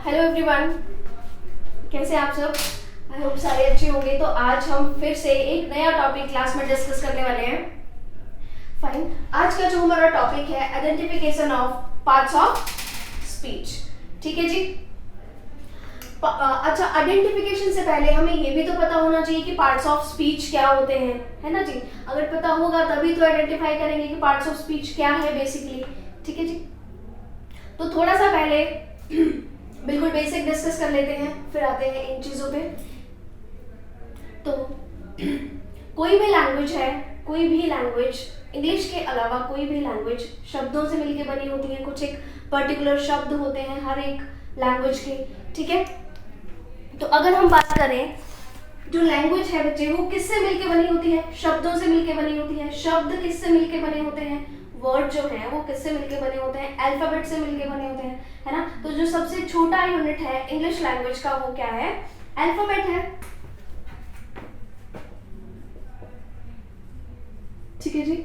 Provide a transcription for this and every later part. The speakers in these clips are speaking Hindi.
हेलो एवरीवन, कैसे आप सब? आई होप सारे अच्छे होंगे। तो आज हम फिर से एक नया टॉपिक क्लास में डिस्कस करने वाले हैं। फाइन, आज का जो हमारा टॉपिक है identification of parts of speech. ठीक है जी। अच्छा, आइडेंटिफिकेशन से पहले हमें ये भी तो पता होना चाहिए कि पार्ट्स ऑफ स्पीच क्या होते हैं, है ना जी। अगर पता होगा तभी तो आइडेंटिफाई करेंगे कि पार्ट्स ऑफ स्पीच क्या है बेसिकली। ठीक है जी। तो थोड़ा सा पहले बिल्कुल बेसिक डिस्कस कर लेते हैं, फिर आते हैं इन चीजों पे। तो कोई भी लैंग्वेज है, कोई भी लैंग्वेज, इंग्लिश के अलावा कोई भी लैंग्वेज शब्दों से मिलकर बनी होती है। कुछ एक पर्टिकुलर शब्द होते हैं हर एक लैंग्वेज के। ठीक है। तो अगर हम बात करें, जो लैंग्वेज है बच्चे, वो किससे मिलकर बनी होती है? शब्दों से मिलकर बनी होती है। शब्द किससे मिलकर बने होते हैं? वर्ड जो है वो किससे मिलके बने होते हैं? अल्फाबेट से मिलके बने होते हैं, है ना। तो जो सबसे छोटा यूनिट है इंग्लिश लैंग्वेज का, वो क्या है? अल्फाबेट है। ठीक है जी।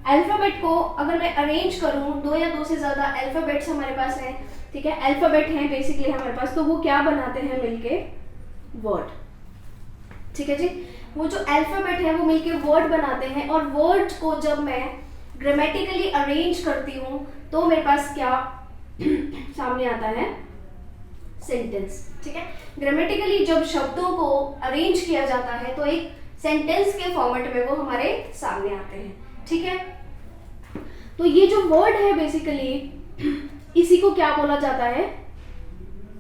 अल्फाबेट को अगर मैं अरेंज करूं, दो या दो से ज्यादा अल्फाबेट्स हमारे पास हैं, ठीक है, अल्फाबेट हैं बेसिकली हमारे पास, तो वो क्या बनाते हैं मिलके? वर्ड। ठीक है जी। वो जो अल्फाबेट है वो मिलके वर्ड बनाते हैं, और वर्ड को जब मैं ग्रामेटिकली अरेंज करती हूँ तो मेरे पास क्या सामने आता है? सेंटेंस। ठीक है। ग्रामेटिकली जब शब्दों को अरेंज किया जाता है तो एक सेंटेंस के फॉर्मेट में वो हमारे सामने आते हैं। ठीक है। तो ये जो वर्ड है बेसिकली, इसी को क्या बोला जाता है?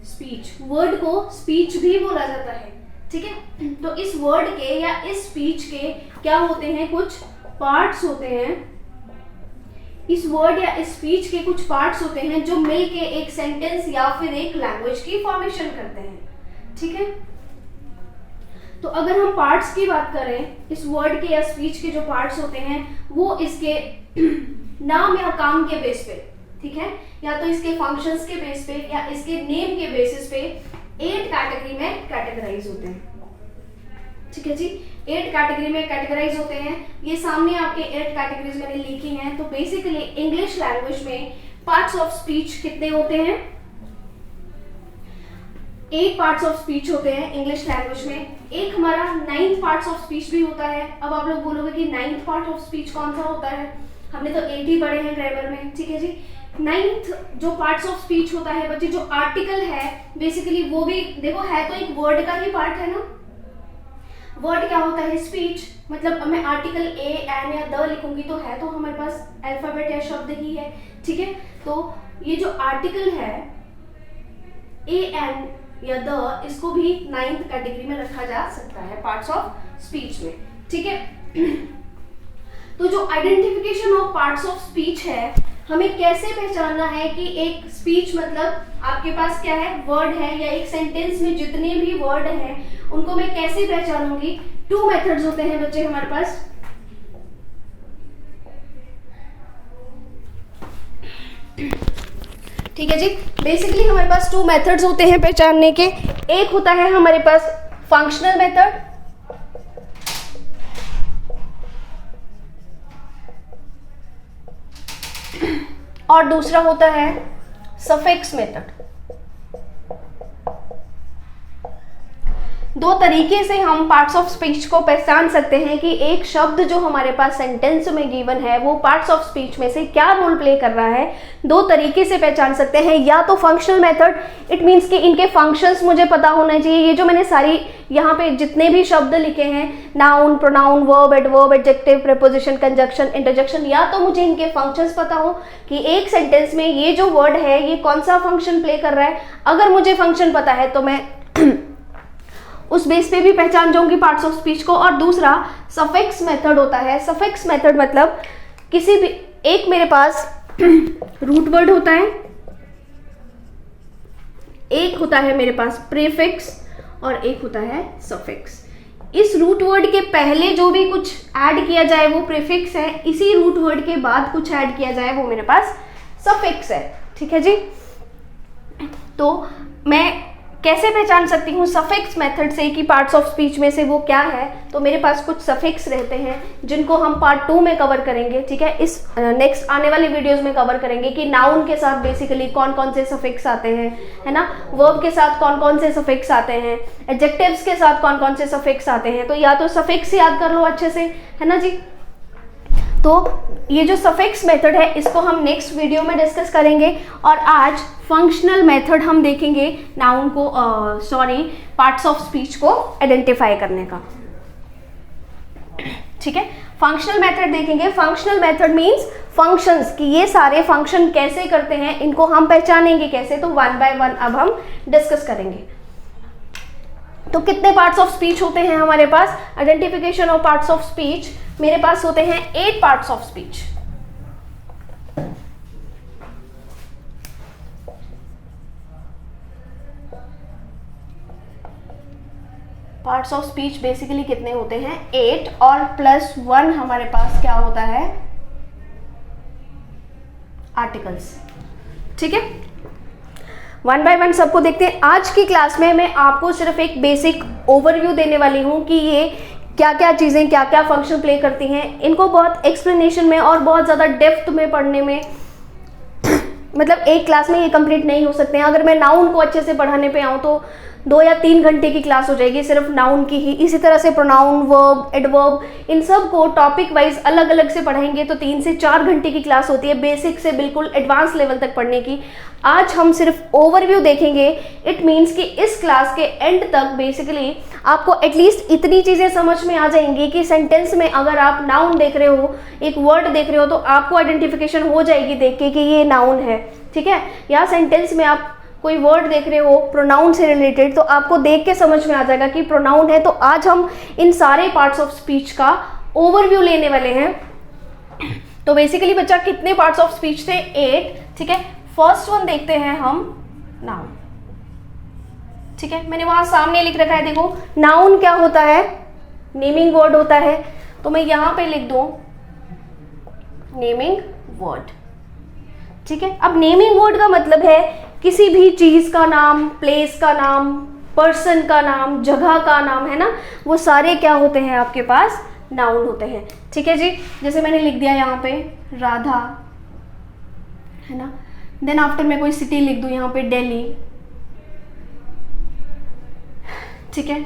स्पीच। वर्ड को स्पीच भी बोला जाता है। ठीक है। तो इस वर्ड के या इस स्पीच के क्या होते हैं? कुछ पार्ट्स होते हैं। इस वर्ड या इस स्पीच के कुछ पार्ट्स होते हैं जो मिलके एक सेंटेंस या फिर एक लैंग्वेज की फॉर्मेशन करते हैं। ठीक है। तो अगर हम पार्ट्स की बात करें, इस वर्ड के या स्पीच के जो पार्ट्स होते हैं वो इसके नाम या काम के बेस पे, ठीक है, या तो इसके फंक्शंस के बेस पे या इसके नेम के बेसिस पे 8 कैटेगरी में कैटेगराइज होते हैं। ठीक है जी। 8 कैटेगरी में कैटेगराइज होते हैं। ये सामने आपके 8 कैटेगरीज मैंने लिखी हैं। तो बेसिकली इंग्लिश लैंग्वेज में पार्ट्स ऑफ स्पीच कितने होते हैं? 8 पार्ट्स ऑफ स्पीच होते हैं इंग्लिश लैंग्वेज में। एक हमारा 9th पार्ट्स ऑफ स्पीच भी होता है। अब आप लोग बोलोगे कि 9th पार्ट ऑफ स्पीच कौन सा होता है? हमने तो 8 ही पढ़े हैं ग्रामर में। ठीक है जी। 9th जो पार्ट्स ऑफ स्पीच होता है बच्चे, जो आर्टिकल है बेसिकली, वो भी देखो है तो एक वर्ड का ही पार्ट है ना। वर्ड क्या होता है? स्पीच। मतलब अब मैं आर्टिकल ए, एन या द लिखूंगी तो है तो हमारे पास अल्फाबेट या शब्द ही है। ठीक है। तो ये जो आर्टिकल है ए, एन या द, इसको भी 9th कैटेगरी में रखा जा सकता है पार्ट्स ऑफ स्पीच में। ठीक है। तो जो identification of parts of speech है, हमें कैसे पहचानना है कि एक स्पीच मतलब आपके पास क्या है? वर्ड है, या एक सेंटेंस में जितने भी वर्ड हैं उनको मैं कैसे पहचानूंगी? 2 मेथड्स होते हैं बच्चे हमारे पास। ठीक है जी। बेसिकली हमारे पास 2 मेथड्स होते हैं पहचानने के। एक होता है हमारे पास फंक्शनल मेथड, और दूसरा होता है सफिक्स मेथड। 2 तरीके से हम पार्ट्स ऑफ स्पीच को पहचान सकते हैं कि एक शब्द जो हमारे पास सेंटेंस में गिवन है वो पार्ट्स ऑफ स्पीच में से क्या रोल प्ले कर रहा है। 2 तरीके से पहचान सकते हैं। या तो फंक्शनल मेथड, इट मींस कि इनके फंक्शंस मुझे पता होने चाहिए। ये जो मैंने सारी यहाँ पे जितने भी शब्द लिखे हैं, noun, pronoun, verb, adverb, adjective, preposition, conjunction, interjection, या तो मुझे इनके फंक्शंस पता हो कि एक सेंटेंस में ये जो वर्ड है ये कौन सा फंक्शन प्ले कर रहा है। अगर मुझे फंक्शन पता है तो मैं उस बेस पे भी पहचान जाऊंगी पार्ट्स ऑफ स्पीच को। और दूसरा सफिक्स मेथड होता है। सफिक्स मेथड मतलब किसी भी एक मेरे पास रूट वर्ड होता है, एक होता है मेरे पास प्रीफिक्स, और एक होता है सफिक्स। इस रूट वर्ड के पहले जो भी कुछ ऐड किया जाए वो प्रीफिक्स है, इसी रूट वर्ड के बाद कुछ ऐड किया जाए वो मेरे पास सफिक्स है। ठीक है जी। तो मैं कैसे पहचान सकती हूँ सफिक्स मेथड से कि पार्ट्स ऑफ स्पीच में से वो क्या है, तो मेरे पास कुछ सफिक्स रहते हैं जिनको हम पार्ट 2 में कवर करेंगे, ठीक है। इस नेक्स्ट आने वाले वीडियोस में कवर करेंगे कि नाउन के साथ बेसिकली कौन कौन से सफिक्स आते हैं, है ना, वर्ब के साथ कौन कौन से सफिक्स आते हैं, एडजेक्टिव्स के साथ कौन कौन से सफिक्स आते हैं। तो या तो सफिक्स याद कर लो अच्छे से, है ना जी। तो ये जो सफिक्स मेथड है इसको हम नेक्स्ट वीडियो में डिस्कस करेंगे। और आज फंक्शनल मेथड हम देखेंगे नाउन को पार्ट्स ऑफ स्पीच को आइडेंटिफाई करने का, ठीक है। फंक्शनल मेथड देखेंगे। फंक्शनल मेथड मींस फंक्शंस, कि ये सारे फंक्शन कैसे करते हैं, इनको हम पहचानेंगे कैसे, तो 1 बाय 1 अब हम डिस्कस करेंगे। तो कितने पार्ट्स ऑफ स्पीच होते हैं हमारे पास, identification of parts of speech, मेरे पास होते हैं 8 parts of speech. Parts of speech basically कितने होते हैं, 8, और +1 हमारे पास क्या होता है, आर्टिकल्स, ठीक है। 1 बाय 1 सबको देखते हैं। आज की क्लास में मैं आपको सिर्फ एक बेसिक ओवरव्यू देने वाली हूँ कि ये क्या क्या चीज़ें क्या क्या फंक्शन प्ले करती हैं। इनको बहुत एक्सप्लेनेशन में और बहुत ज़्यादा डेप्थ में पढ़ने में मतलब एक क्लास में ये कंप्लीट नहीं हो सकते हैं। अगर मैं नाउन को अच्छे से पढ़ाने पे आऊँ तो 2 या 3 घंटे की क्लास हो जाएगी सिर्फ नाउन की ही। इसी तरह से प्रोनाउन, वर्ब, एडवर्ब, इन सब को टॉपिक वाइज अलग अलग से पढ़ाएंगे तो 3 से 4 घंटे की क्लास होती है बेसिक से बिल्कुल एडवांस लेवल तक पढ़ने की। आज हम सिर्फ ओवरव्यू देखेंगे। इट मीन्स कि इस क्लास के एंड तक बेसिकली आपको एटलीस्ट इतनी चीज़ें समझ में आ जाएंगी कि सेंटेंस में अगर आप नाउन देख रहे हो, एक वर्ड देख रहे हो, तो आपको आइडेंटिफिकेशन हो जाएगी देख के कि ये नाउन है, ठीक है। या सेंटेंस में आप कोई वर्ड देख रहे हो प्रोनाउन से रिलेटेड, तो आपको देख के समझ में आ जाएगा कि प्रोनाउन है। तो आज हम इन सारे पार्ट्स ऑफ स्पीच का ओवरव्यू लेने वाले हैं। तो बेसिकली बच्चा कितने पार्ट्स ऑफ स्पीच थे, 8, ठीक है। फर्स्ट वन देखते हैं हम, नाउन, ठीक है। मैंने वहां सामने लिख रखा है, देखो नाउन क्या होता है, नेमिंग वर्ड होता है। तो मैं यहां पे लिख दूं नेमिंग वर्ड, ठीक है। अब नेमिंग वर्ड का मतलब है किसी भी चीज का नाम, प्लेस का नाम, पर्सन का नाम, जगह का नाम, है ना, वो सारे क्या होते हैं आपके पास, नाउन होते हैं, ठीक है जी। जैसे मैंने लिख दिया यहाँ पे राधा, है ना, देन आफ्टर मैं कोई सिटी लिख दूं यहाँ पे दिल्ली, ठीक है।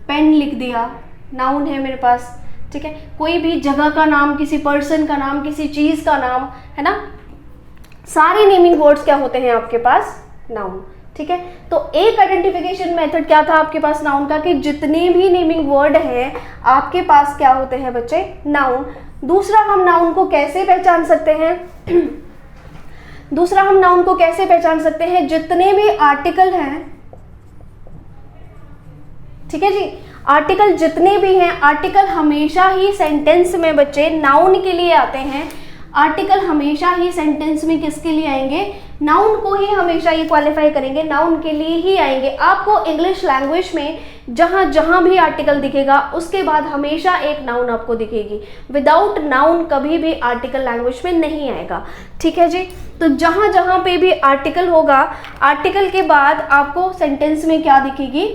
पेन लिख दिया, नाउन है मेरे पास, ठीक है। कोई भी जगह का नाम, किसी पर्सन का नाम, किसी चीज का नाम, है ना, सारे नेमिंग वर्ड्स क्या होते हैं आपके पास, नाउन, ठीक है। तो एक आइडेंटिफिकेशन मेथड क्या था आपके पास नाउन का, कि जितने भी नेमिंग वर्ड हैं आपके पास क्या होते हैं बच्चे, नाउन। दूसरा हम नाउन को कैसे पहचान सकते हैं दूसरा हम नाउन को कैसे पहचान सकते हैं, जितने भी आर्टिकल हैं, ठीक है जी, आर्टिकल जितने भी हैं, आर्टिकल हमेशा ही सेंटेंस में बच्चे नाउन के लिए आते हैं। आर्टिकल हमेशा ही सेंटेंस में किसके लिए आएंगे, नाउन को ही हमेशा ये क्वालिफाई करेंगे, नाउन के लिए ही आएंगे। आपको इंग्लिश लैंग्वेज में जहां जहां भी आर्टिकल दिखेगा उसके बाद हमेशा एक नाउन आपको दिखेगी। विदाउट नाउन कभी भी आर्टिकल लैंग्वेज में नहीं आएगा, ठीक है जी। तो जहां जहां पे भी आर्टिकल होगा, आर्टिकल के बाद आपको सेंटेंस में क्या दिखेगी,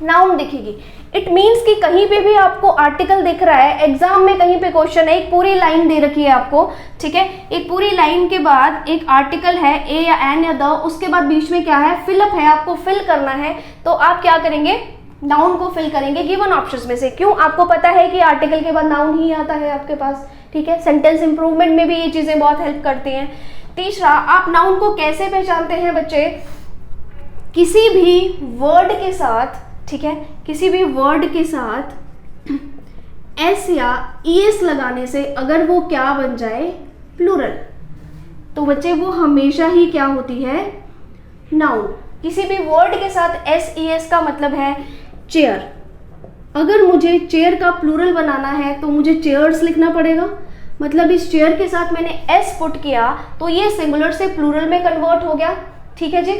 नाउन दिखेगी। इट मीन्स कि कहीं पे भी आपको आर्टिकल दिख रहा है, एग्जाम में कहीं पे क्वेश्चन है, एक पूरी लाइन दे रखी है आपको, ठीक है, एक पूरी लाइन के बाद एक आर्टिकल है, ए या एन या द, उसके बाद बीच में क्या है, फिलअप है, आपको फिल करना है। तो आप क्या करेंगे, नाउन को फिल करेंगे गिवन ऑप्शंस में से। क्यों, आपको पता है कि आर्टिकल के बाद नाउन ही आता है आपके पास, ठीक है। सेंटेंस इंप्रूवमेंट में भी ये चीजें बहुत हेल्प करती हैं। तीसरा, आप नाउन को कैसे पहचानते हैं बच्चे, किसी भी वर्ड के साथ, ठीक है, किसी भी वर्ड के साथ एस या ईएस लगाने से अगर वो क्या बन जाए, प्लूरल, तो बच्चे वो हमेशा ही क्या होती है, नाउन। किसी भी वर्ड के साथ एस ईएस का मतलब है चेयर। अगर मुझे चेयर का प्लूरल बनाना है तो मुझे चेयर्स लिखना पड़ेगा, मतलब इस चेयर के साथ मैंने एस पुट किया तो ये सिंगुलर से प्लूरल में कन्वर्ट हो गया, ठीक है जी।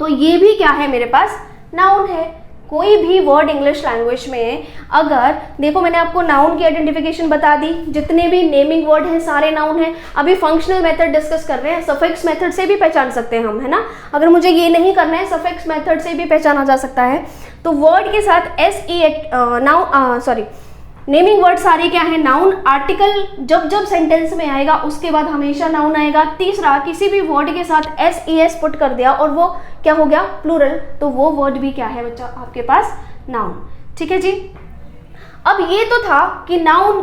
तो ये भी क्या है, मेरे पास नाउन है। कोई भी वर्ड इंग्लिश लैंग्वेज में अगर देखो, मैंने आपको नाउन की आइडेंटिफिकेशन बता दी, जितने भी नेमिंग वर्ड हैं सारे नाउन हैं। अभी फंक्शनल मेथड डिस्कस कर रहे हैं, सफिक्स मेथड से भी पहचान सकते हैं हम, है ना। अगर मुझे ये नहीं करना है, सफिक्स मेथड से भी पहचाना जा सकता है। तो वर्ड के साथ नेमिंग वर्ड सारे क्या है, नाउन। आर्टिकल जब जब सेंटेंस में आएगा उसके बाद हमेशा नाउन आएगा। तीसरा, किसी भी वर्ड के साथ एस पुट कर दिया और वो क्या हो गया, प्लूरल, तो वो वर्ड भी क्या है बच्चा आपके पास, नाउन। ठीक है जी। अब ये तो था कि नाउन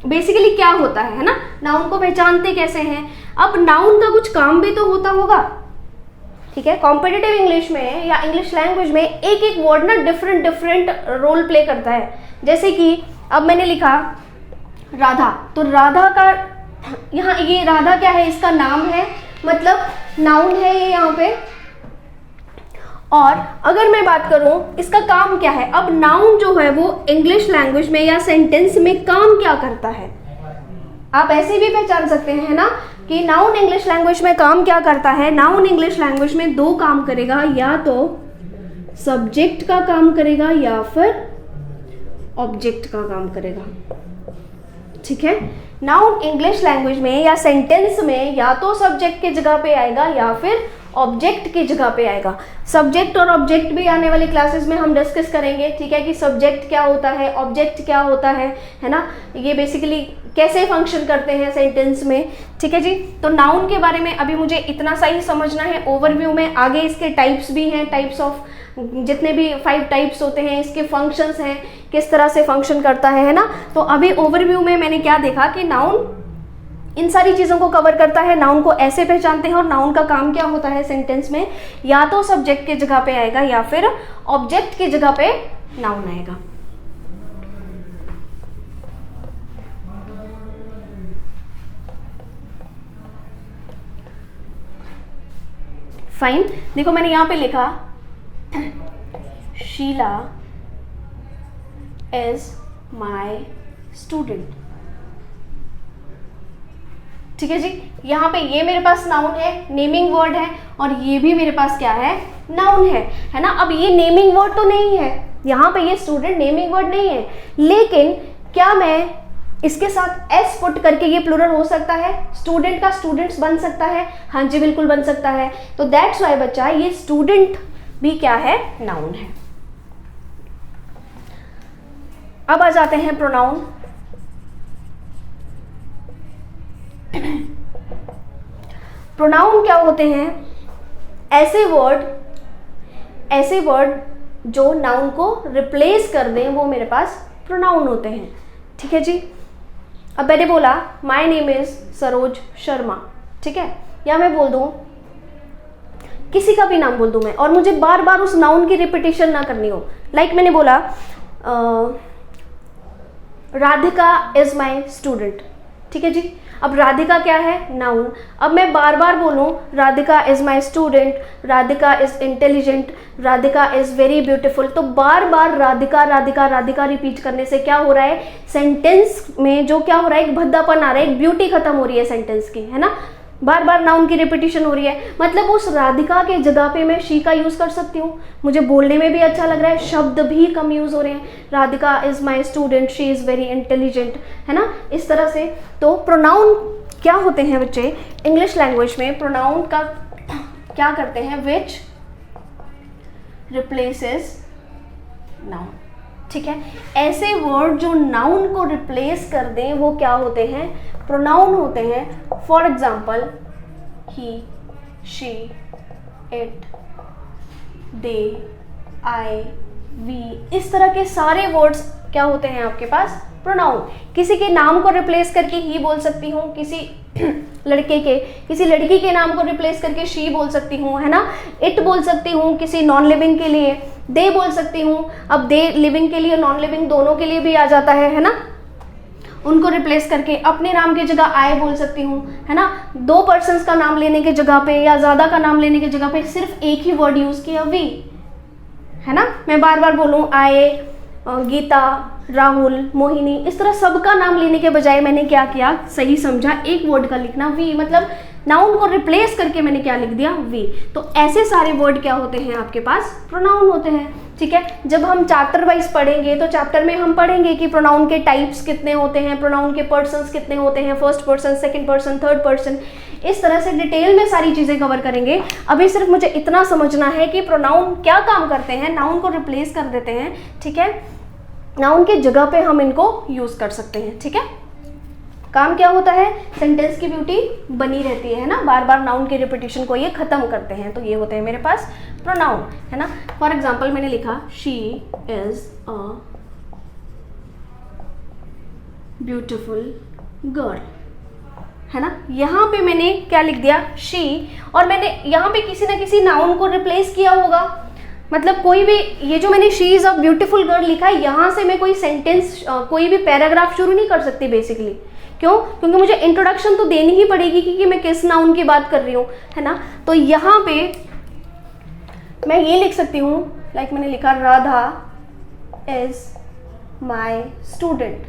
बेसिकली क्या होता है ना, नाउन को पहचानते कैसे हैं। अब नाउन का कुछ काम भी तो होता होगा, ठीक है। कॉम्पिटिटिव इंग्लिश में या इंग्लिश लैंग्वेज में एक एक वर्ड ना डिफरेंट रोल प्ले करता है। जैसे कि अब मैंने लिखा राधा, तो राधा का यहाँ ये राधा क्या है, इसका नाम है, मतलब नाउन है ये यहाँ पे। और अगर मैं बात करूं इसका काम क्या है, अब नाउन जो है वो इंग्लिश लैंग्वेज में या सेंटेंस में काम क्या करता है, आप ऐसे भी पहचान सकते हैं ना कि नाउन इंग्लिश लैंग्वेज में काम क्या करता है। नाउन इंग्लिश लैंग्वेज में दो काम करेगा, या तो सब्जेक्ट का काम करेगा या फिर ऑब्जेक्ट का काम करेगा। ठीक है, नाउन इंग्लिश लैंग्वेज में या सेंटेंस में या तो सब्जेक्ट की जगह पे आएगा या फिर ऑब्जेक्ट की जगह पे आएगा। सब्जेक्ट और ऑब्जेक्ट भी आने वाली क्लासेस में हम डिस्कस करेंगे, ठीक है, कि सब्जेक्ट क्या होता है, ऑब्जेक्ट क्या होता है ना, ये बेसिकली कैसे फंक्शन करते हैं सेंटेंस में। ठीक है जी। तो नाउन के बारे में अभी मुझे इतना सा ही समझना है ओवरव्यू में। आगे इसके टाइप्स भी हैं, टाइप्स ऑफ जितने भी 5 टाइप्स होते हैं, इसके फंक्शंस हैं, किस तरह से फंक्शन करता है ना। तो अभी ओवरव्यू में मैंने क्या देखा कि नाउन इन सारी चीज़ों को कवर करता है। नाउन को ऐसे पहचानते हैं और नाउन का काम क्या होता है सेंटेंस में, या तो सब्जेक्ट की जगह पे आएगा या फिर ऑब्जेक्ट की जगह पे नाउन आएगा। फाइन, देखो मैंने यहां पे लिखा शीला इज माय स्टूडेंट। ठीक है जी, यहाँ पे ये मेरे पास नाउन है, नेमिंग वर्ड है, और ये भी मेरे पास क्या है, नाउन है ना। अब ये नेमिंग वर्ड तो नहीं है, यहाँ पे ये स्टूडेंट नेमिंग वर्ड नहीं है, लेकिन क्या मैं इसके साथ एस पुट करके ये प्लूरल हो सकता है, स्टूडेंट का स्टूडेंट्स बन सकता है? हाँ जी बिल्कुल बन सकता है। तो दैट्स वाई बच्चा ये स्टूडेंट भी क्या है, नाउन है। अब आ जाते हैं प्रोनाउन। प्रोनाउन क्या होते हैं, ऐसे वर्ड जो नाउन को रिप्लेस कर दें, वो मेरे पास प्रोनाउन होते हैं। ठीक है जी। अब मैंने बोला my name is Saroj Sharma, ठीक है, या मैं बोल दूं किसी का भी नाम बोल दूं मैं, और मुझे बार बार उस नाउन की रिपीटिशन ना करनी हो। लाइक मैंने बोला राधिका इज माय स्टूडेंट। ठीक है जी। अब राधिका क्या है, नाउन। अब मैं बार बार बोलूं Radhika is my student, Radhika is intelligent, Radhika is very beautiful, तो बार बार राधिका राधिका राधिका रिपीट करने से क्या हो रहा है, सेंटेंस में जो क्या हो रहा है, एक भद्दापन आ रहा है, एक ब्यूटी खत्म हो रही है सेंटेंस की, है ना। बार बार नाउन की रिपीटिशन हो रही है, मतलब उस राधिका के जगह पे मैं शी का यूज कर सकती हूँ, मुझे बोलने में भी अच्छा लग रहा है, शब्द भी कम यूज हो रहे हैं। Radhika is my student, she is very intelligent, है ना, इस तरह से। तो प्रोनाउन क्या होते हैं बच्चे इंग्लिश लैंग्वेज में, प्रोनाउन का क्या करते हैं, विच रिप्लेसेस नाउन। ठीक है, ऐसे वर्ड जो नाउन को रिप्लेस कर दें वो क्या होते हैं, प्रोनाउन होते हैं। For example he, she, it, they, I, we, इस तरह के सारे वर्ड्स क्या होते हैं आपके पास, प्रोनाउन। किसी के नाम को रिप्लेस करके ही बोल सकती हूँ, किसी किसी लड़की के नाम को रिप्लेस करके शी बोल सकती हूँ, है ना। इट बोल सकती हूँ किसी नॉन लिविंग के लिए, दे बोल सकती हूँ। अब दे लिविंग के लिए नॉन लिविंग दोनों के लिए भी आ जाता है ना, उनको रिप्लेस करके अपने नाम की जगह आई बोल सकती हूँ, है ना। 2 पर्सन्स का नाम लेने की जगह पे या ज़्यादा का नाम लेने की जगह पे सिर्फ एक ही वर्ड यूज़ किया, वी, है ना। मैं बार बार बोलूँ आए, गीता, राहुल, मोहिनी, इस तरह सबका नाम लेने के बजाय मैंने क्या किया, सही समझा, एक वर्ड का लिखना, वी, मतलब नाउन को रिप्लेस करके मैंने क्या लिख दिया, वी। तो ऐसे सारे वर्ड क्या होते हैं आपके पास, प्रोनाउन होते हैं। ठीक है, जब हम चैप्टर वाइज पढ़ेंगे तो चैप्टर में हम पढ़ेंगे कि प्रोनाउन के टाइप्स कितने होते हैं, प्रोनाउन के पर्सन्स कितने होते हैं, first person, second person, third person, इस तरह से डिटेल में सारी चीज़ें कवर करेंगे। अभी सिर्फ मुझे इतना समझना है कि प्रोनाउन क्या काम करते हैं, नाउन को रिप्लेस कर देते हैं। ठीक है, नाउन की जगह पे हम इनको यूज़ कर सकते हैं। ठीक है, काम क्या होता है, सेंटेंस की ब्यूटी बनी रहती है ना, बार बार नाउन के रिपीटिशन को ये खत्म करते हैं। तो ये होते हैं मेरे पास प्रोनाउन, है ना। फॉर एग्जाम्पल मैंने लिखा she is a beautiful girl, है ना। यहाँ पे मैंने क्या लिख दिया, शी, और मैंने यहाँ पे किसी ना किसी नाउन को रिप्लेस किया होगा। मतलब कोई भी, ये जो मैंने she is a beautiful girl लिखा है, यहाँ से मैं कोई सेंटेंस, कोई भी पैराग्राफ शुरू नहीं कर सकती बेसिकली। क्यों? क्योंकि मुझे इंट्रोडक्शन तो देनी ही पड़ेगी कि मैं किस नाउन की बात कर रही हूँ, है ना। तो यहाँ पे मैं ये लिख सकती हूँ, लाइक मैंने लिखा राधा इज माई स्टूडेंट,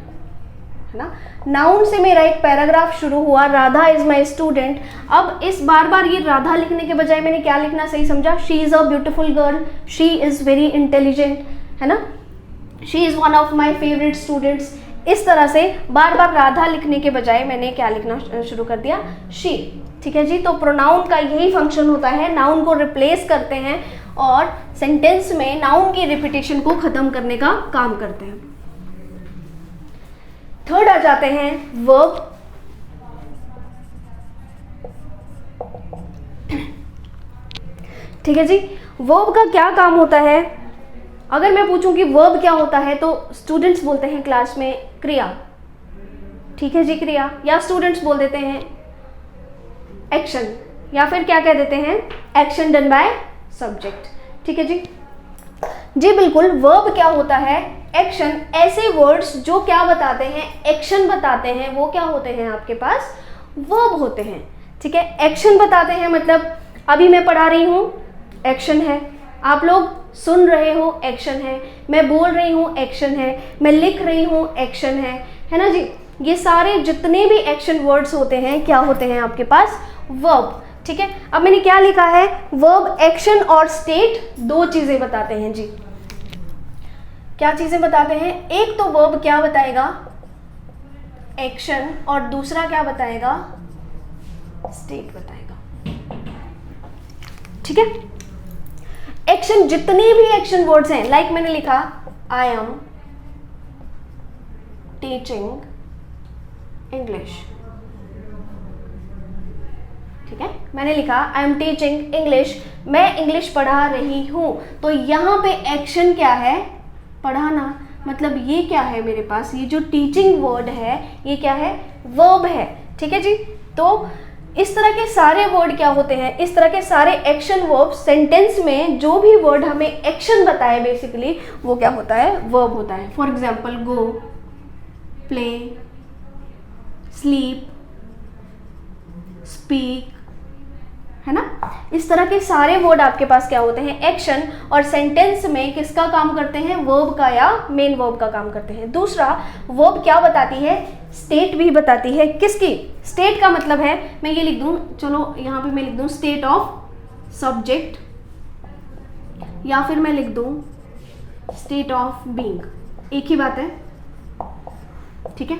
है ना। नाउन से मेरा एक पैराग्राफ शुरू हुआ, राधा इज माई स्टूडेंट। अब इस बार बार ये राधा लिखने के बजाय मैंने क्या लिखना सही समझा, she is a beautiful girl, she is very intelligent, है ना, she is one of my favourite students. इस तरह से बार बार राधा लिखने के बजाय मैंने क्या लिखना शुरू कर दिया, शी। ठीक है जी, तो प्रोनाउन का यही फंक्शन होता है, नाउन को रिप्लेस करते हैं और सेंटेंस में नाउन की रिपीटेशन को खत्म करने का काम करते हैं। थर्ड आ जाते हैं वर्ब। ठीक है जी, वर्ब का क्या काम होता है, अगर मैं पूछूं कि वर्ब क्या होता है तो स्टूडेंट्स बोलते हैं क्लास में क्रिया। ठीक है जी, क्रिया, या स्टूडेंट्स बोल देते हैं एक्शन, या फिर क्या कह देते हैं, एक्शन डन बाय सब्जेक्ट। ठीक है जी, जी बिल्कुल, वर्ब क्या होता है, एक्शन। ऐसे वर्ड्स जो क्या बताते हैं, एक्शन बताते हैं, वो क्या होते हैं आपके पास, वर्ब होते हैं। ठीक है, एक्शन बताते हैं, मतलब अभी मैं पढ़ा रही हूँ, एक्शन है, आप लोग सुन रहे हो, एक्शन है, मैं बोल रही हूँ, एक्शन है, मैं लिख रही हूँ, एक्शन है ना जी। ये सारे जितने भी एक्शन वर्ड्स होते हैं क्या होते हैं आपके पास, वर्ब। ठीक है, अब मैंने क्या लिखा है, वर्ब एक्शन और स्टेट दो चीजें बताते हैं जी। क्या चीजें बताते हैं, एक तो वर्ब क्या बताएगा, एक्शन, और दूसरा क्या बताएगा, स्टेट बताएगा। ठीक है, एक्शन, जितने भी एक्शन वर्ड्स हैं, लाइक मैंने लिखा आई एम टीचिंग इंग्लिश। ठीक है, मैंने लिखा आई एम टीचिंग इंग्लिश, मैं इंग्लिश पढ़ा रही हूं। तो यहाँ पे एक्शन क्या है, पढ़ाना, मतलब ये क्या है मेरे पास, ये जो टीचिंग वर्ड है ये क्या है, वर्ब है। ठीक है जी, तो इस तरह के सारे वर्ड क्या होते हैं, इस तरह के सारे एक्शन वर्ब, सेंटेंस में जो भी वर्ड हमें एक्शन बताए बेसिकली वो क्या होता है, वर्ब होता है। For example go, play, sleep, speak, है ना। इस तरह के सारे वर्ड आपके पास क्या होते हैं, एक्शन, और सेंटेंस में किसका काम करते हैं, वर्ब का या मेन वर्ब का काम करते हैं। दूसरा, वर्ब क्या बताती है, स्टेट भी बताती है। किसकी, स्टेट का मतलब है, मैं ये लिख दूं, चलो यहाँ पे मैं लिख दूं स्टेट ऑफ सब्जेक्ट, या फिर मैं लिख दूं स्टेट ऑफ बीइंग, एक ही बात है। ठीक है,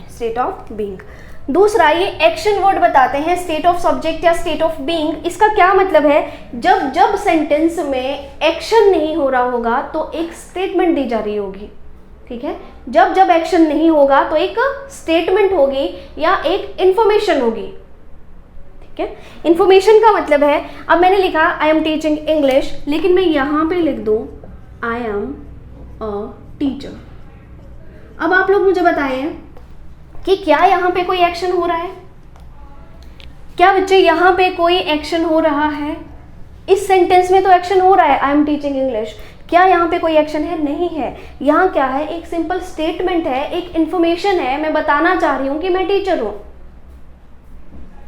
स्टेट ऑफ बीइंग। दूसरा, ये एक्शन वर्ड बताते हैं, स्टेट ऑफ सब्जेक्ट या स्टेट ऑफ बीइंग। इसका क्या मतलब है, जब जब सेंटेंस में एक्शन नहीं हो रहा होगा तो एक स्टेटमेंट दी जा रही होगी। ठीक है, जब जब एक्शन नहीं होगा तो एक स्टेटमेंट होगी या एक इंफॉर्मेशन होगी। ठीक है, इंफॉर्मेशन का मतलब है, अब मैंने लिखा आई एम टीचिंग इंग्लिश, लेकिन मैं यहां पे लिख दूं आई एम अ टीचर। अब आप लोग मुझे बताएं कि क्या यहाँ पे कोई एक्शन हो रहा है, क्या बच्चे यहाँ पे कोई एक्शन हो रहा है, इस सेंटेंस में तो एक्शन हो रहा है, आई एम टीचिंग इंग्लिश, क्या यहाँ पे कोई एक्शन है, नहीं है। यहाँ क्या है, एक सिंपल स्टेटमेंट है, एक इंफॉर्मेशन है, मैं बताना चाह रही हूँ कि मैं टीचर हूँ,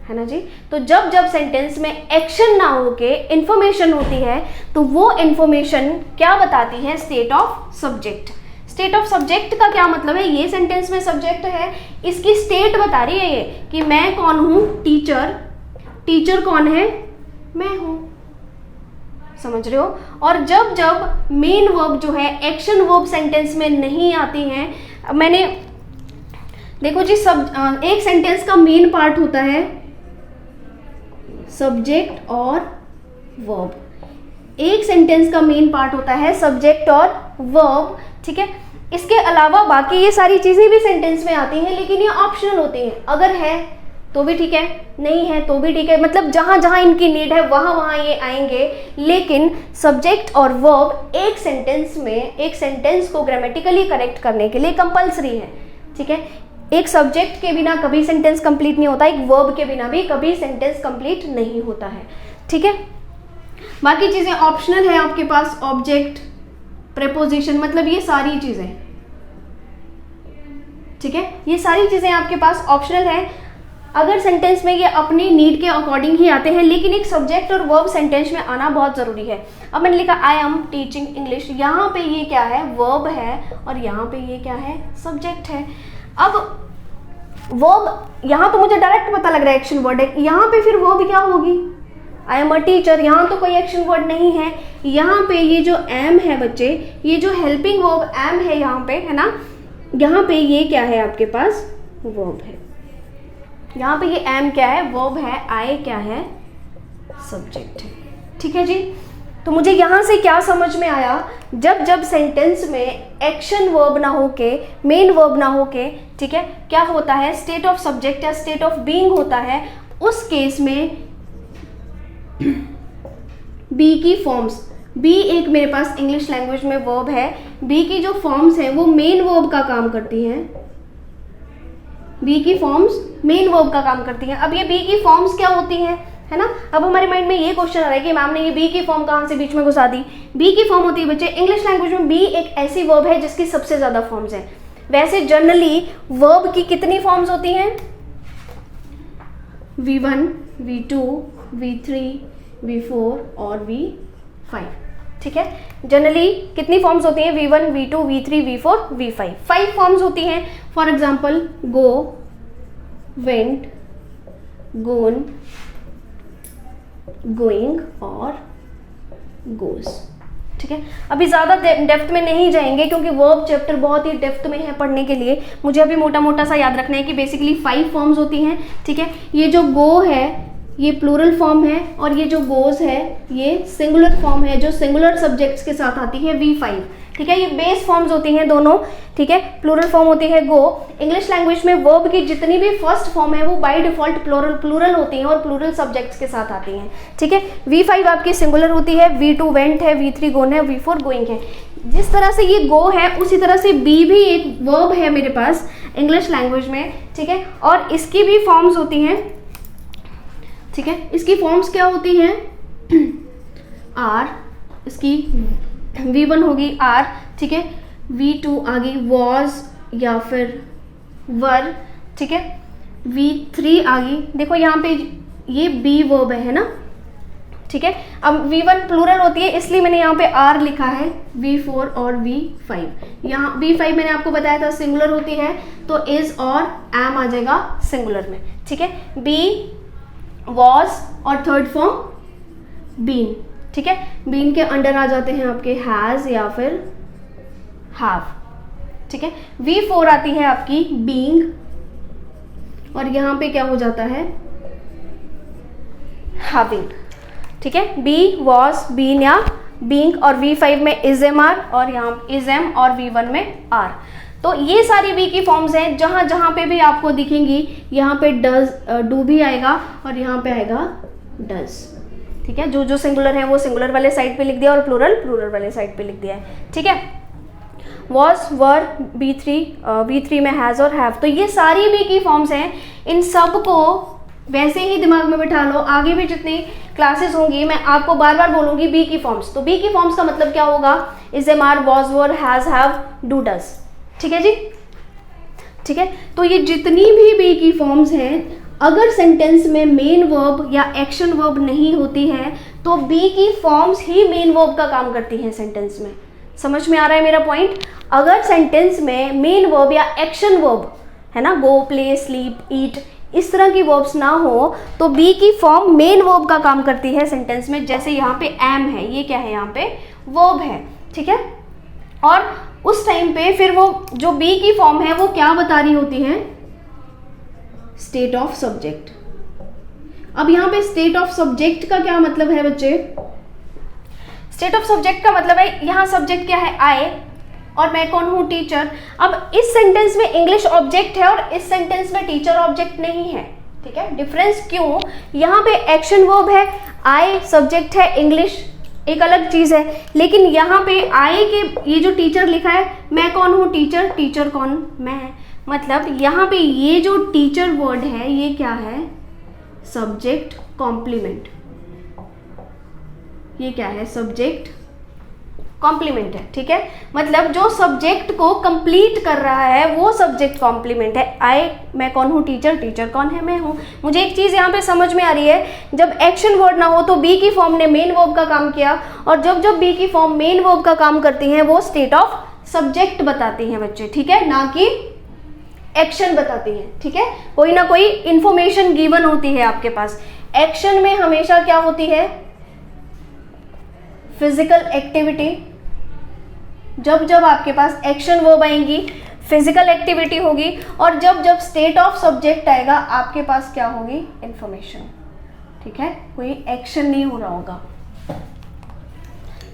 है ना जी। तो जब जब सेंटेंस में एक्शन ना होके इंफॉर्मेशन होती है तो वो इंफॉर्मेशन क्या बताती है, state of subject. State of subject का क्या मतलब है, ये सेंटेंस में सब्जेक्ट है, इसकी स्टेट बता रही है ये कि मैं कौन हूं, टीचर, टीचर कौन है, मैं हूं, समझ रहे हो। और जब जब मेन वर्ब जो है एक्शन वर्ब सेंटेंस में नहीं आती हैं, मैंने देखो जी सब एक सेंटेंस का मेन पार्ट होता है सब्जेक्ट और वर्ब, एक सेंटेंस का मेन पार्ट होता है सब्जेक्ट और वर्ब, ठीक है। इसके अलावा बाकी ये सारी चीजें भी सेंटेंस में आती हैं, लेकिन ये ऑप्शनल होती हैं, अगर है तो भी ठीक है, नहीं है तो भी ठीक है, मतलब जहां जहां इनकी नीड है वहां वहां ये आएंगे। लेकिन सब्जेक्ट और वर्ब एक सेंटेंस में, एक सेंटेंस को ग्रामेटिकली करेक्ट करने के लिए कंपलसरी है, ठीक है। एक सब्जेक्ट के बिना कभी सेंटेंस कंप्लीट नहीं होता, एक वर्ब के बिना भी कभी सेंटेंस कंप्लीट नहीं होता है, ठीक है। बाकी चीजें ऑप्शनल है आपके पास, ऑब्जेक्ट, प्रेपोजिशन, मतलब ये सारी चीजें, ठीक है, ये सारी चीजें आपके पास ऑप्शनल है। अगर सेंटेंस में ये अपनी नीड के अकॉर्डिंग ही आते हैं, लेकिन एक सब्जेक्ट और वर्ब सेंटेंस में आना बहुत जरूरी है। अब मैंने लिखा आई एम टीचिंग इंग्लिश, यहाँ पे ये क्या है, वर्ब है, और यहाँ पे ये क्या है, सब्जेक्ट है। अब वर्ब यहाँ तो मुझे डायरेक्ट पता लग रहा है एक्शन वर्ड है, यहाँ पे फिर वर्ब क्या होगी, आई एम अ टीचर, यहाँ तो कोई एक्शन वर्ड नहीं है। यहाँ पे ये जो एम है बच्चे, ये जो हेल्पिंग वर्ब एम है यहाँ पे, है ना, यहाँ पे ये क्या है आपके पास, वर्ब है। यहाँ पे ये एम क्या है, वर्ब है, आई क्या है, सब्जेक्ट है, ठीक है जी। तो मुझे यहाँ से क्या समझ में आया, जब जब सेंटेंस में एक्शन वर्ब ना होके, मेन वर्ब ना होके, ठीक है, क्या होता है, स्टेट ऑफ सब्जेक्ट या स्टेट ऑफ बीइंग होता है, उस केस में बी की फॉर्म्स, बी एक मेरे पास इंग्लिश लैंग्वेज में वर्ब है, बी की जो फॉर्म्स हैं वो मेन वर्ब का काम करती हैं, बी की फॉर्म्स मेन वर्ब का काम करती हैं। अब ये बी की फॉर्म्स क्या होती हैं, है ना। अब हमारे माइंड में ये क्वेश्चन आ रहा है कि मैम ने ये बी की फॉर्म कहाँ से बीच में घुसा दी। बी की फॉर्म होती है बच्चे इंग्लिश लैंग्वेज में, बी एक ऐसी वर्ब है जिसकी सबसे ज्यादा फॉर्म्स हैं। वैसे जनरली वर्ब की कितनी फॉर्म्स होती हैं, V1, V2, V3, V4 और V5, ठीक है। जनरली कितनी फॉर्म्स होती हैं, V1, V2, V3, V4, V5, 5 forms होती हैं। For example go, went, gone, going और गोज, ठीक है। अभी ज़्यादा डेप्थ में नहीं जाएंगे क्योंकि वर्ब चैप्टर बहुत ही डेप्थ में है पढ़ने के लिए। मुझे अभी मोटा मोटा सा याद रखना है कि बेसिकली 5 फॉर्म्स होती हैं, ठीक है। ये जो गो है ये प्लूरल फॉर्म है, और ये जो गोज है ये सिंगुलर फॉर्म है जो सिंगुलर सब्जेक्ट्स के साथ आती है, V5, ठीक है। ये बेस फॉर्म्स होती हैं दोनों, ठीक है। प्लूरल फॉर्म होती है गो। इंग्लिश लैंग्वेज में वर्ब की जितनी भी फर्स्ट फॉर्म है वो बाय डिफॉल्ट प्लूरल होती हैं और प्लूरल सब्जेक्ट्स के साथ आती हैं, ठीक है। V5 आपकी सिंगुलर होती है, V2 वेंट है, V3 गोन है, V4 गोइंग है। जिस तरह से ये गो है उसी तरह से बी भी एक वर्ब है मेरे पास इंग्लिश लैंग्वेज में, ठीक है। और इसकी भी फॉर्म्स होती हैं, ठीक है। इसकी फॉर्म्स क्या होती हैं, आर, इसकी V1 होगी आर, ठीक है। V2 आ गई वॉज या फिर वर, ठीक है। V3 आ गई, देखो यहाँ पे ये बी वर्ब है ना, ठीक है। अब V1 प्लूरल होती है इसलिए मैंने यहाँ पे आर लिखा है, V4 और V5। यहाँ V5 मैंने आपको बताया था सिंगुलर होती है तो इज और एम आ जाएगा सिंगुलर में, ठीक है। बी, वॉज और थर्ड फॉर्म बीन, ठीक है। बीन के अंडर आ जाते हैं आपके हैज या फिर हैव, ठीक है। V4 आती है आपकी बीइंग, और यहाँ पे क्या हो जाता है, हैविंग, ठीक है। बी, वॉज, बीन या बीइंग, और V5 में इज एम आर, और यहाँ इज एम, और V1 में आर। तो ये सारी बी की फॉर्म्स हैं। जहां जहां पे भी आपको दिखेंगी यहाँ पे डज, डू भी आएगा और यहाँ पे आएगा डज, ठीक है। जो जो सिंगुलर है वो सिंगुलर वाले साइड पे लिख दिया और प्लूरल वाले साइड पे लिख दिया है, ठीक है। वॉज, वर, V3 में हैज और हैव। तो ये सारी बी की फॉर्म्स हैं। इन सब को वैसे ही दिमाग में बिठा लो, आगे भी जितनी क्लासेस होंगी मैं आपको बार बार बोलूंगी बी की फॉर्म्स। तो बी की फॉर्म्स का मतलब क्या होगा, is am are, was, were, has, have, do, does, ठीक है जी, ठीक है। तो ये जितनी भी बी की फॉर्म्स हैं, अगर सेंटेंस में मेन वर्ब या एक्शन वर्ब नहीं होती है तो बी की फॉर्म्स ही मेन वर्ब का काम करती हैं सेंटेंस में, समझ में आ रहा है मेरा पॉइंट? अगर सेंटेंस में मेन वर्ब या एक्शन वर्ब है ना, गो, प्ले, स्लीप, ईट, इस तरह की वर्ब्स ना हो तो बी की फॉर्म मेन वर्ब का काम करती है सेंटेंस में। जैसे यहाँ पे एम है, ये क्या है, यहाँ पे वर्ब है, ठीक है। और उस टाइम पे फिर वो जो बी की फॉर्म है वो क्या बता रही होती है, स्टेट ऑफ सब्जेक्ट। अब यहाँ पे स्टेट ऑफ सब्जेक्ट का क्या मतलब है बच्चे? स्टेट ऑफ सब्जेक्ट का मतलब है यहाँ सब्जेक्ट क्या है, आई, और मैं कौन हूँ, टीचर। अब इस सेंटेंस में इंग्लिश ऑब्जेक्ट है और इस सेंटेंस में टीचर ऑब्जेक्ट नहीं है, ठीक है। डिफरेंस क्यों? यहाँ पे एक्शन वर्ब है, आई सब्जेक्ट है, इंग्लिश एक अलग चीज है, लेकिन यहाँ पे आई के ये जो टीचर लिखा है, मैं कौन हूँ, टीचर, टीचर कौन, मैं। मतलब यहाँ पे ये जो टीचर वर्ड है ये क्या है, सब्जेक्ट कॉम्प्लीमेंट। ये क्या है, सब्जेक्ट कॉम्प्लीमेंट है, ठीक है। मतलब जो सब्जेक्ट को कंप्लीट कर रहा है वो सब्जेक्ट कॉम्प्लीमेंट है। आई, मैं कौन हूँ, टीचर, टीचर कौन है, मैं हूँ। मुझे एक चीज यहाँ पे समझ में आ रही है, जब एक्शन वर्ड ना हो तो बी की फॉर्म ने मेन वर्ब का काम किया, और जब जब बी की फॉर्म मेन वर्ब का काम करती है वो स्टेट ऑफ सब्जेक्ट बताती हैं बच्चे, ठीक है, ना कि एक्शन बताती हैं, ठीक है। कोई ना कोई इंफॉर्मेशन गिवन होती है आपके पास। एक्शन में हमेशा क्या होती है, फिजिकल एक्टिविटी। जब जब आपके पास एक्शन वर्ब आएंगी फिजिकल एक्टिविटी होगी, और जब जब स्टेट ऑफ सब्जेक्ट आएगा आपके पास क्या होगी, इंफॉर्मेशन, ठीक है, कोई एक्शन नहीं हो रहा होगा।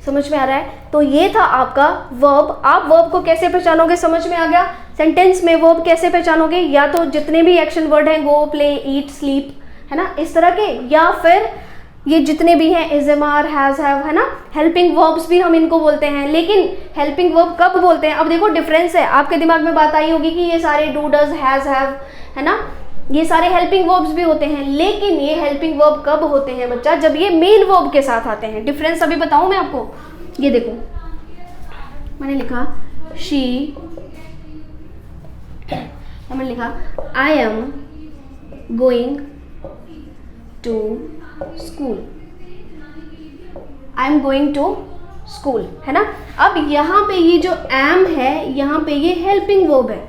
समझ में आ रहा है? तो ये था आपका वर्ब। आप वर्ब को कैसे पहचानोगे, समझ में आ गया? सेंटेंस में वर्ब कैसे पहचानोगे, या तो जितने भी एक्शन वर्ड हैं, गो, प्ले, ईट, स्लीप, है ना, इस तरह के, या फिर ये जितने भी हैं, is, am, are, has, have, है ना, हेल्पिंग वर्ब्स भी हम इनको बोलते हैं। लेकिन हेल्पिंग वर्ब कब बोलते हैं? अब देखो डिफरेंस है, आपके दिमाग में बात आई होगी कि ये सारे डू, डज, हैज, हैव, है ना, ये सारे हेल्पिंग वर्ब्स भी होते हैं, लेकिन ये हेल्पिंग वर्ब कब होते हैं बच्चा, जब ये मेन वर्ब के साथ आते हैं। डिफरेंस अभी बताऊं मैं आपको, ये देखो मैंने लिखा शी, मैंने लिखा I am going to school, I am going to school, है ना। अब यहाँ पे ये जो एम है, यहाँ पे ये हेल्पिंग वर्ब है,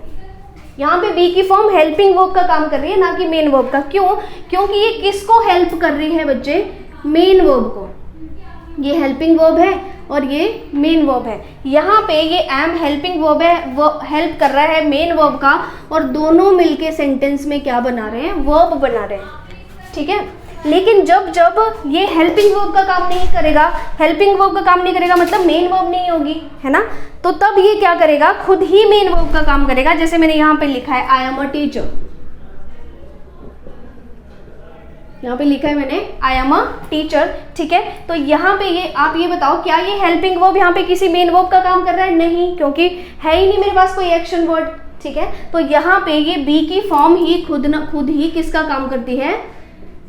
यहाँ पे बी की फॉर्म हेल्पिंग वर्ब का काम कर रही है, ना कि मेन वर्ब का। क्यों? क्योंकि ये किसको हेल्प कर रही है बच्चे, मेन वर्ब को। ये हेल्पिंग वर्ब है और ये मेन वर्ब है। यहाँ पे ये एम हेल्पिंग वर्ब है, वो हेल्प कर रहा है मेन वर्ब का, और दोनों मिलके सेंटेंस में क्या बना रहे हैं, वर्ब बना रहे हैं, ठीक है। लेकिन जब जब ये हेल्पिंग वर्ब का काम नहीं करेगा, हेल्पिंग वर्ब का काम नहीं करेगा मतलब मेन वर्ब नहीं होगी, है ना, तो तब ये क्या करेगा, खुद ही मेन वर्ब का काम करेगा। जैसे मैंने यहाँ पे लिखा है आई एम अ टीचर, यहाँ पे लिखा है मैंने आई एम अ टीचर, ठीक है। तो यहाँ पे ये आप ये बताओ, क्या ये हेल्पिंग वर्ब यहाँ पे किसी मेन वर्ब का काम कर रहा है? नहीं, क्योंकि है ही नहीं मेरे पास कोई एक्शन वर्ड, ठीक है। तो यहाँ पे ये बी की फॉर्म ही खुद ही किसका काम करती है,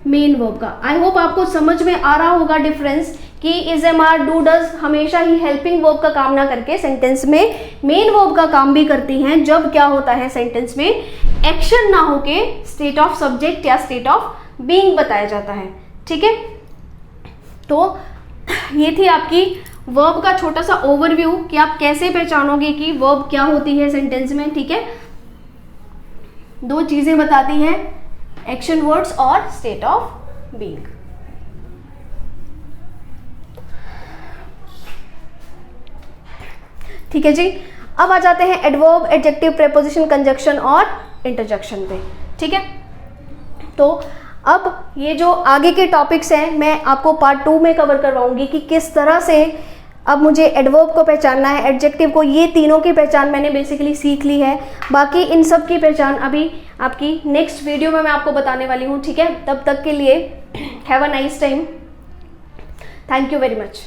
मेन वर्ब का। आई होप आपको समझ में आ रहा होगा डिफरेंस कि is, am, are, do, does हमेशा ही हेल्पिंग वर्ब का काम ना करके सेंटेंस में मेन वर्ब का काम भी करती हैं, जब क्या होता है सेंटेंस में एक्शन ना होके स्टेट ऑफ सब्जेक्ट या स्टेट ऑफ बीइंग बताया जाता है, ठीक है। तो ये थी आपकी वर्ब का छोटा सा ओवरव्यू कि आप कैसे पहचानोगे कि वर्ब क्या होती है सेंटेंस में, ठीक है। दो चीजें बताती हैं, एक्शन वर्ड्स और स्टेट ऑफ बीइंग। ठीक है जी। अब आ जाते हैं एडवर्ब, एडजेक्टिव, प्रेपोजिशन, कंजक्शन और इंटरजेक्शन पे, ठीक है। तो अब ये जो आगे के टॉपिक्स हैं मैं आपको पार्ट 2 में कवर करवाऊंगी कि किस तरह से अब मुझे एडवर्ब को पहचानना है, एडजेक्टिव को, ये तीनों की पहचान मैंने बेसिकली सीख ली है। बाकी इन सब की पहचान अभी आपकी नेक्स्ट वीडियो में मैं आपको बताने वाली हूँ, ठीक है। तब तक के लिए have a nice time, thank you very much.